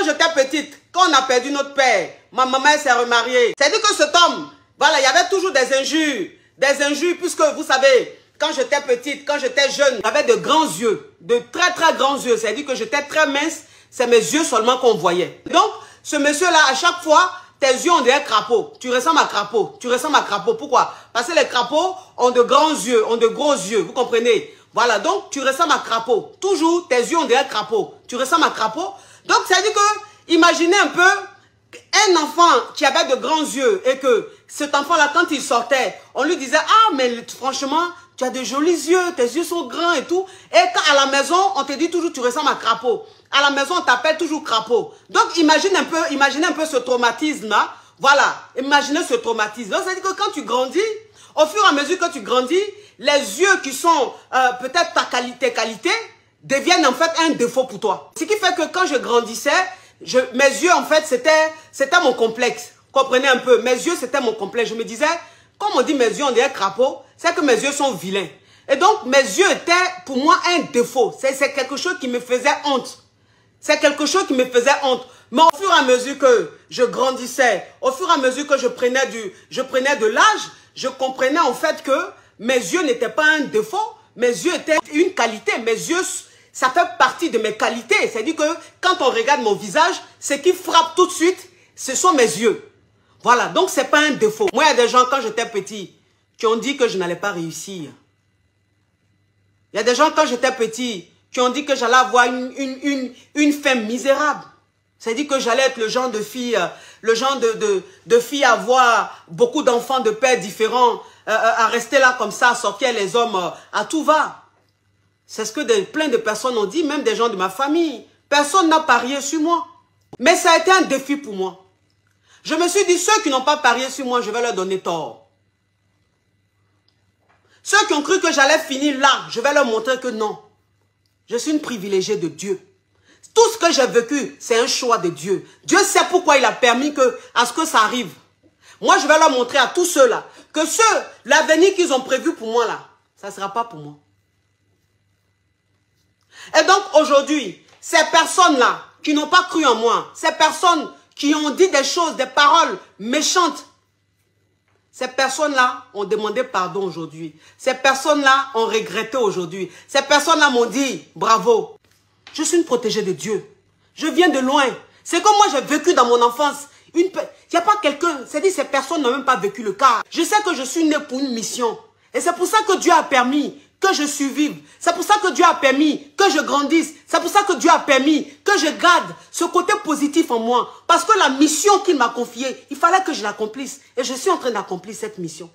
j'étais petite, quand on a perdu notre père, ma maman s'est remariée. C'est-à-dire que cet homme, voilà, il y avait toujours des injures, puisque vous savez, quand j'étais petite, quand j'étais jeune, j'avais de grands yeux, de très très grands yeux. C'est-à-dire que j'étais très mince, c'est mes yeux seulement qu'on voyait. Donc, ce monsieur-là, à chaque fois, tes yeux ont des crapauds. Tu ressembles à crapaud. Tu ressembles à crapaud. Pourquoi? Parce que les crapauds ont de grands yeux, ont de gros yeux. Vous comprenez? Voilà, donc tu ressembles à crapaud. Toujours, tes yeux ont des crapauds. Tu ressembles à crapaud. Donc, c'est-à-dire que, imaginez un peu un enfant qui avait de grands yeux et que cet enfant-là, quand il sortait, on lui disait, ah, mais franchement, tu as de jolis yeux, tes yeux sont grands et tout. Et quand à la maison, on te dit toujours, tu ressembles à crapaud. À la maison, on t'appelle toujours crapaud. Donc, imaginez un peu ce traumatisme-là. Voilà, imaginez ce traumatisme. Donc, c'est-à-dire que quand tu grandis, au fur et à mesure que tu grandis, les yeux qui sont peut-être tes qualités deviennent en fait un défaut pour toi. Ce qui fait que quand je grandissais, mes yeux, en fait, c'était mon complexe. Comprenez un peu, mes yeux, c'était mon complexe. Je me disais, comme on dit mes yeux ont des crapauds, c'est que mes yeux sont vilains. Et donc, mes yeux étaient pour moi un défaut. C'est quelque chose qui me faisait honte. C'est quelque chose qui me faisait honte. Mais au fur et à mesure que je grandissais, au fur et à mesure que je prenais de l'âge, je comprenais en fait que mes yeux n'étaient pas un défaut. Mes yeux étaient une qualité. Mes yeux, ça fait partie de mes qualités. C'est-à-dire que quand on regarde mon visage, ce qui frappe tout de suite, ce sont mes yeux. Voilà, donc ce n'est pas un défaut. Moi, il y a des gens, quand j'étais petit, qui ont dit que je n'allais pas réussir. Il y a des gens, quand j'étais petit, qui ont dit que j'allais avoir une femme misérable. C'est-à-dire que j'allais être le genre de fille, de fille à avoir beaucoup d'enfants de pères différents, à rester là comme ça, à sortir les hommes à tout va. C'est ce que plein de personnes ont dit, même des gens de ma famille. Personne n'a parié sur moi. Mais ça a été un défi pour moi. Je me suis dit, ceux qui n'ont pas parié sur moi, je vais leur donner tort. Ceux qui ont cru que j'allais finir là, je vais leur montrer que non. Je suis une privilégiée de Dieu. Tout ce que j'ai vécu, c'est un choix de Dieu. Dieu sait pourquoi il a permis à ce que ça arrive. Moi, je vais leur montrer à tous ceux-là que l'avenir qu'ils ont prévu pour moi là, ça ne sera pas pour moi. Et donc, aujourd'hui, ces personnes-là qui n'ont pas cru en moi, ces personnes qui ont dit des choses, des paroles méchantes, ces personnes-là ont demandé pardon aujourd'hui. Ces personnes-là ont regretté aujourd'hui. Ces personnes-là m'ont dit, bravo, je suis une protégée de Dieu. Je viens de loin. C'est comme moi j'ai vécu dans mon enfance. Il n'y a pas quelqu'un, c'est-à-dire ces personnes n'ont même pas vécu le cas. Je sais que je suis né pour une mission. Et c'est pour ça que Dieu a permis que je survive. C'est pour ça que Dieu a permis que je grandisse. C'est pour ça que Dieu a permis que je garde ce côté positif en moi. Parce que la mission qu'il m'a confiée, il fallait que je l'accomplisse. Et je suis en train d'accomplir cette mission.